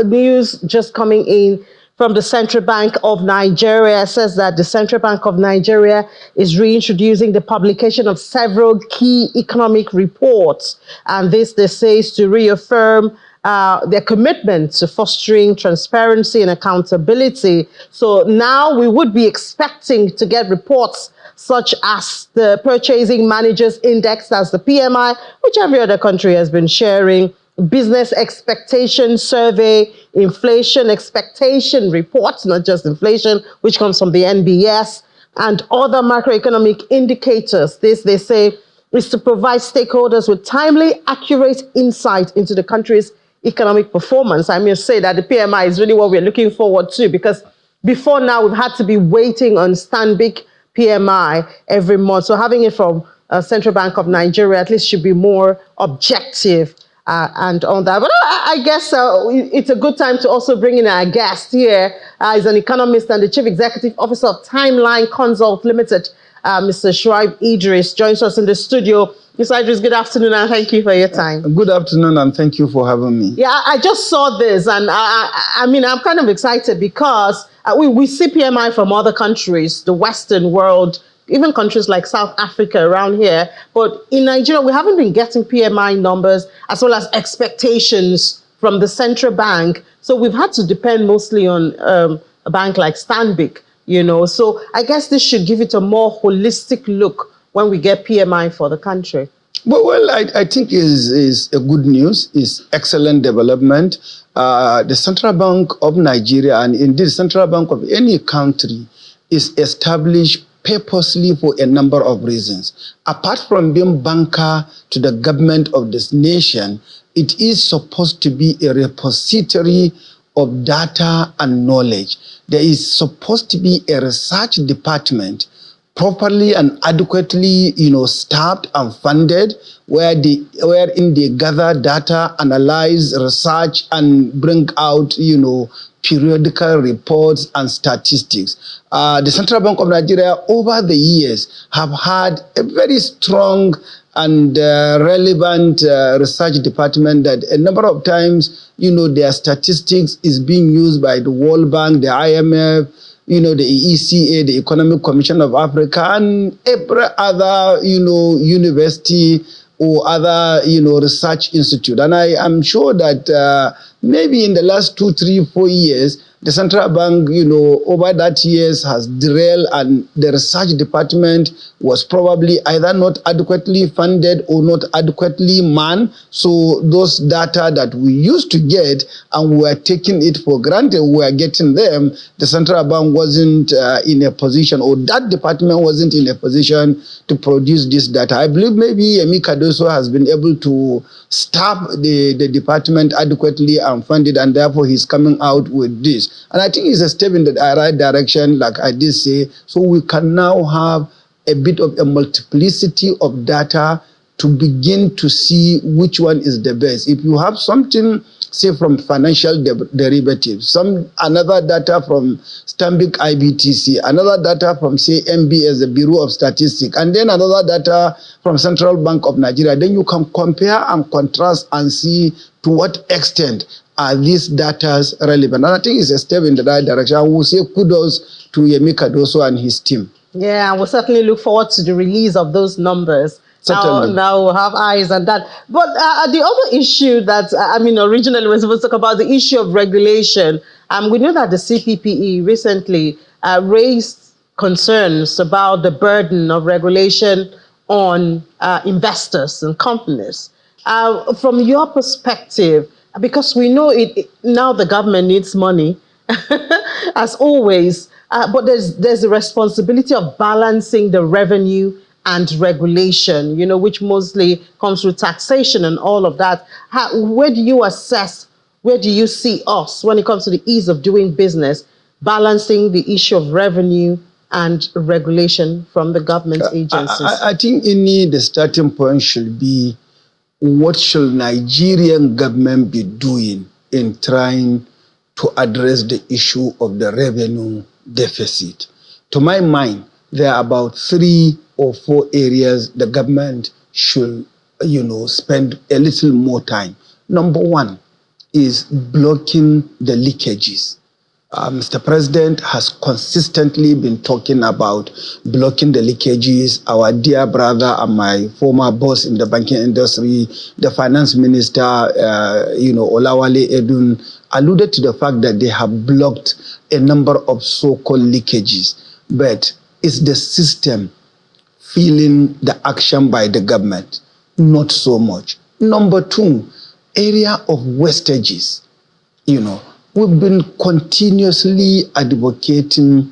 news just coming in from the Central Bank of Nigeria says that the Central Bank of Nigeria is reintroducing the publication of several key economic reports. And this, they say, is to reaffirm their commitment to fostering transparency and accountability. So now we would be expecting to get reports such as the Purchasing Managers Index, that's the PMI, which every other country has been sharing, business expectation survey, inflation expectation reports, not just inflation, which comes from the NBS, and other macroeconomic indicators. This, they say, is to provide stakeholders with timely, accurate insight into the country's economic performance. I must say that the PMI is really what we're looking forward to, because before now, we've had to be waiting on Stanbic PMI every month. So having it from Central Bank of Nigeria at least should be more objective and on that. But I guess it's a good time to also bring in our guest here. He's an economist and the Chief Executive Officer of Timeline Consult Limited. Mr. Shuaib Idris joins us in the studio. Mr. Idris, good afternoon and thank you for your time. Good afternoon and thank you for having me. Yeah, I just saw this and I mean, I'm kind of excited because we see PMI from other countries, the Western world, even countries like South Africa around here. But in Nigeria, we haven't been getting PMI numbers as well as expectations from the central bank. So we've had to depend mostly on a bank like Stanbic, you know. So I guess this should give it a more holistic look when we get PMI for the country. Well, I think is a good news, is excellent development. The Central Bank of Nigeria, and indeed Central Bank of any country, is established purposely for a number of reasons. Apart from being banker to the government of this nation, it is supposed to be a repository of data and knowledge. There is supposed to be a research department properly and adequately, staffed and funded, wherein they gather data, analyze, research, and bring out, periodical reports and statistics. The Central Bank of Nigeria, over the years, have had a very strong and relevant research department that a number of times, their statistics is being used by the World Bank, the IMF, the ECA, the Economic Commission of Africa, and every other, university or other, research institute. And I am sure that maybe in the last 2, 3, 4 years, the central bank, over that years has derailed, and the research department was probably either not adequately funded or not adequately manned. So those data that we used to get and we were taking it for granted, we were getting them, the central bank wasn't in a position, or that department wasn't in a position to produce this data. I believe maybe Yemi Cardoso has been able to staff the department adequately and fund it, and therefore he's coming out with this. And I think it's a step in the right direction, like I did say, so we can now have a bit of a multiplicity of data to begin to see which one is the best. If you have something, say from financial derivatives, another data from Stanbic IBTC, another data from, say, MBS, the Bureau of Statistics, and then another data from Central Bank of Nigeria, then you can compare and contrast and see to what extent are these data relevant. And I think it's a step in the right direction. I will say kudos to Yemi Cardoso and his team. Yeah, we'll certainly look forward to the release of those numbers. Now we'll have eyes on that. But the other issue that, originally we were supposed to talk about, the issue of regulation. We know that the CPPE recently raised concerns about the burden of regulation on investors and companies. From your perspective, because we know now the government needs money, as always, but there's a responsibility of balancing the revenue and regulation, which mostly comes through taxation and all of that. Where do you assess, where do you see us when it comes to the ease of doing business, balancing the issue of revenue and regulation from the government agencies? I think the starting point should be, what should Nigerian government be doing in trying to address the issue of the revenue deficit? To my mind, there are about 3 or 4 areas the government should, spend a little more time. Number one is blocking the leakages. Mr. President has consistently been talking about blocking the leakages. Our dear brother and my former boss in the banking industry, the finance minister, Olawale Edun, alluded to the fact that they have blocked a number of so-called leakages. But it's the system feeling the action by the government, not so much. Number two, area of wastages. We've been continuously advocating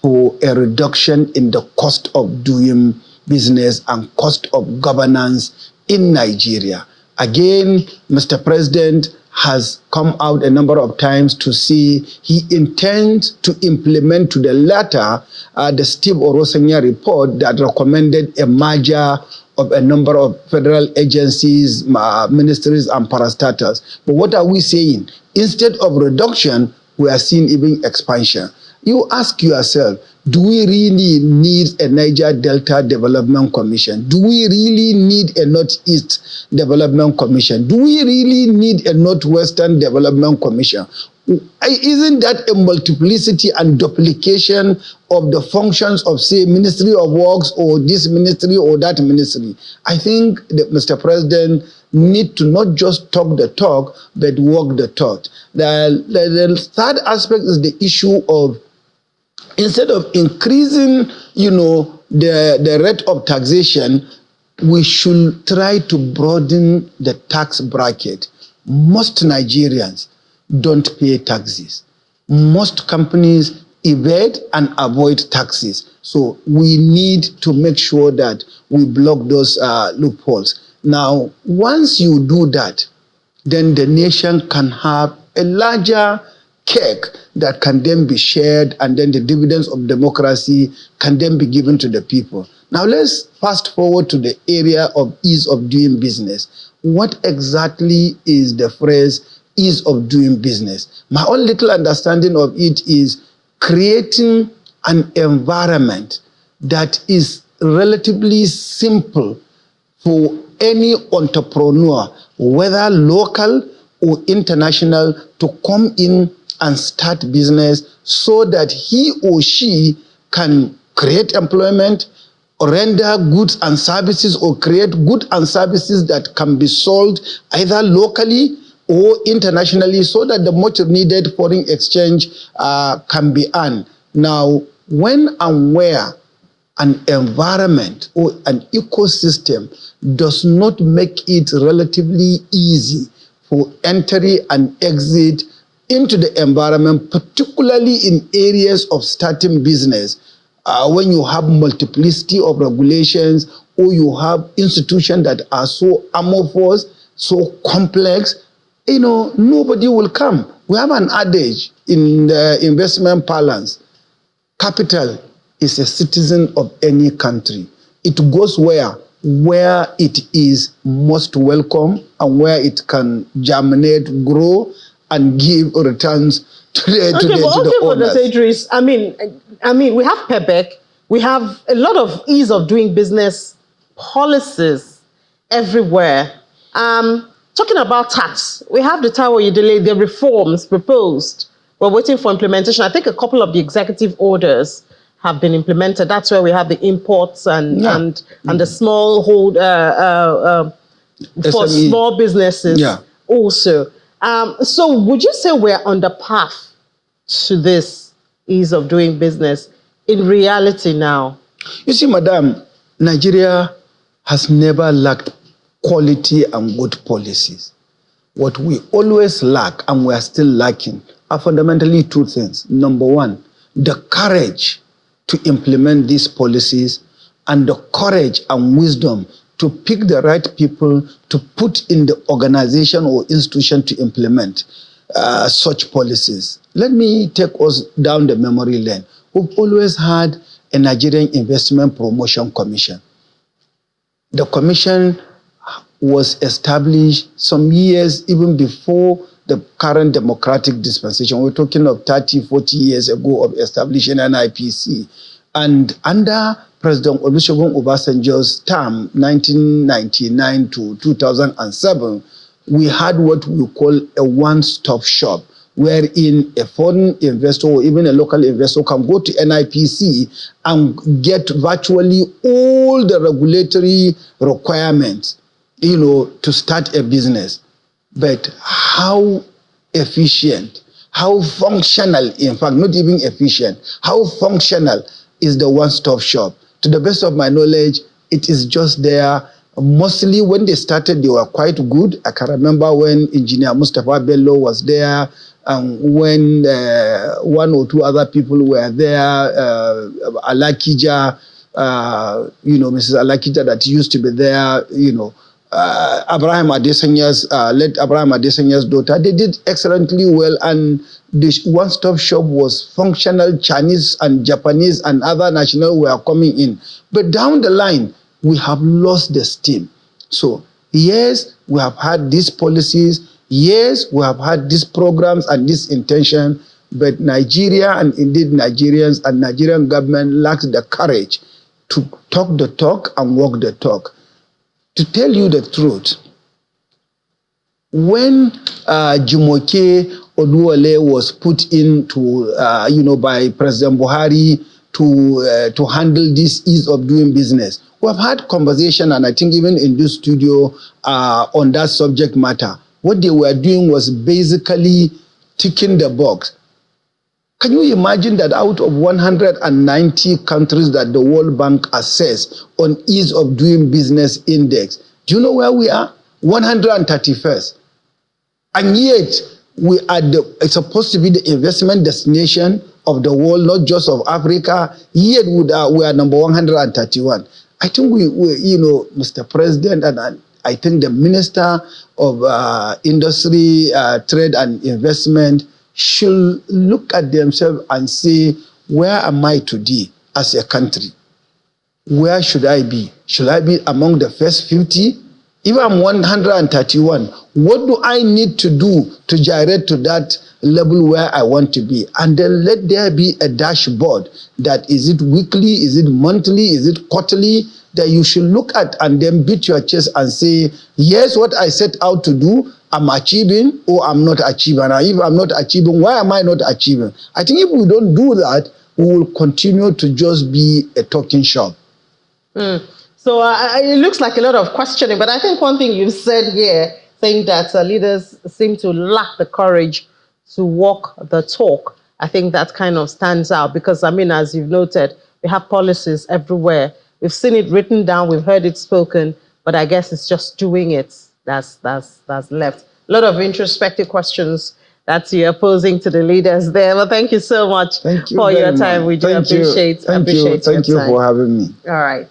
for a reduction in the cost of doing business and cost of governance in Nigeria. Again, Mr. President has come out a number of times to say he intends to implement to the latter the Steve Orosanya report that recommended a merger of a number of federal agencies, ministries, and parastatals. But what are we saying? Instead of reduction, we are seeing even expansion. You ask yourself, do we really need a Niger Delta Development Commission? Do we really need a Northeast Development Commission? Do we really need a Northwestern Development Commission? Isn't that a multiplicity and duplication of the functions of, say, Ministry of Works or this ministry or that ministry? I think that Mr. President need to not just talk the talk, but walk the talk. The third aspect is the issue of, instead of increasing, the rate of taxation, we should try to broaden the tax bracket. Most Nigerians don't pay taxes. Most companies evade and avoid taxes. So we need to make sure that we block those loopholes. Now, once you do that, then the nation can have a larger cake that can then be shared, and then the dividends of democracy can then be given to the people. Now, let's fast forward to the area of ease of doing business. What exactly is the phrase ease of doing business? My own little understanding of it is creating an environment that is relatively simple for any entrepreneur, whether local or international, to come in and start business so that he or she can create employment, render goods and services, or create goods and services that can be sold either locally or internationally, so that the much needed foreign exchange can be earned. Now, when and where an environment or an ecosystem does not make it relatively easy for entry and exit into the environment, particularly in areas of starting business, when you have multiplicity of regulations, or you have institutions that are so amorphous, so complex, nobody will come. We have an adage in the investment parlance: capital is a citizen of any country. It goes where it is most welcome and where it can germinate, grow, and give returns to the owners. Idris, I mean, we have PEBEC, we have a lot of ease of doing business policies everywhere. Talking about tax, we have the Taiwo Udele, the reforms proposed. We're waiting for implementation. I think a couple of the executive orders have been implemented. That's where we have the imports and the small hold for small businesses also. So would you say we're on the path to this ease of doing business in reality now? You see, Madam, Nigeria has never lacked quality and good policies. What we always lack, and we are still lacking, are fundamentally two things. Number one, the courage to implement these policies, and the courage and wisdom to pick the right people to put in the organization or institution to implement such policies. Let me take us down the memory lane. We've always had a Nigerian Investment Promotion Commission. The commission was established some years even before the current democratic dispensation. We're talking of 30, 40 years ago of establishing an IPC. And under President Olusegun Obasanjo's term, 1999 to 2007, we had what we call a one-stop shop, wherein a foreign investor or even a local investor can go to NIPC and get virtually all the regulatory requirements, to start a business. But how efficient, how functional, in fact, not even efficient, how functional is the one-stop shop? To the best of my knowledge, it is just there. Mostly when they started, they were quite good. I can remember when Engineer Mustafa Bello was there, and when one or two other people were there, Alakija, Mrs. Alakija that used to be there, Abraham Adesanya's, late Abraham Adesanya's daughter. They did excellently well, and the one-stop shop was functional. Chinese and Japanese and other nationals were coming in. But down the line, we have lost the steam. So, yes, we have had these policies. Yes, we have had these programs and this intention. But Nigeria, and indeed Nigerians and Nigerian government, lacks the courage to talk the talk and walk the talk. To tell you the truth, when Jumoke Oduole was put into, by President Buhari to handle this ease of doing business, we have had conversation, and I think even in this studio on that subject matter. What they were doing was basically ticking the box. Can you imagine that out of 190 countries that the World Bank assessed on ease of doing business index, do you know where we are? 131st. And yet, we are it's supposed to be the investment destination of the world, not just of Africa, yet we are number 131. I think we Mr. President, and I think the Minister of Industry, Trade and Investment should look at themselves and say, where am I today as a country? Where should I be? Should I be among the first 50? If I'm 131, what do I need to do to gyrate to that level where I want to be? And then let there be a dashboard that is it weekly, is it monthly, is it quarterly, that you should look at and then beat your chest and say, yes, what I set out to do, I'm achieving or I'm not achieving. And if I'm not achieving, why am I not achieving? I think if we don't do that, we will continue to just be a talking shop. So it looks like a lot of questioning, but I think one thing you've said here, saying that leaders seem to lack the courage to walk the talk, I think that kind of stands out because, as you've noted, we have policies everywhere. We've seen it written down, we've heard it spoken, but I guess it's just doing it that's left. A lot of introspective questions that you're posing to the leaders there. Well, thank you so much for your time. We do appreciate your time. Thank you for having me. All right.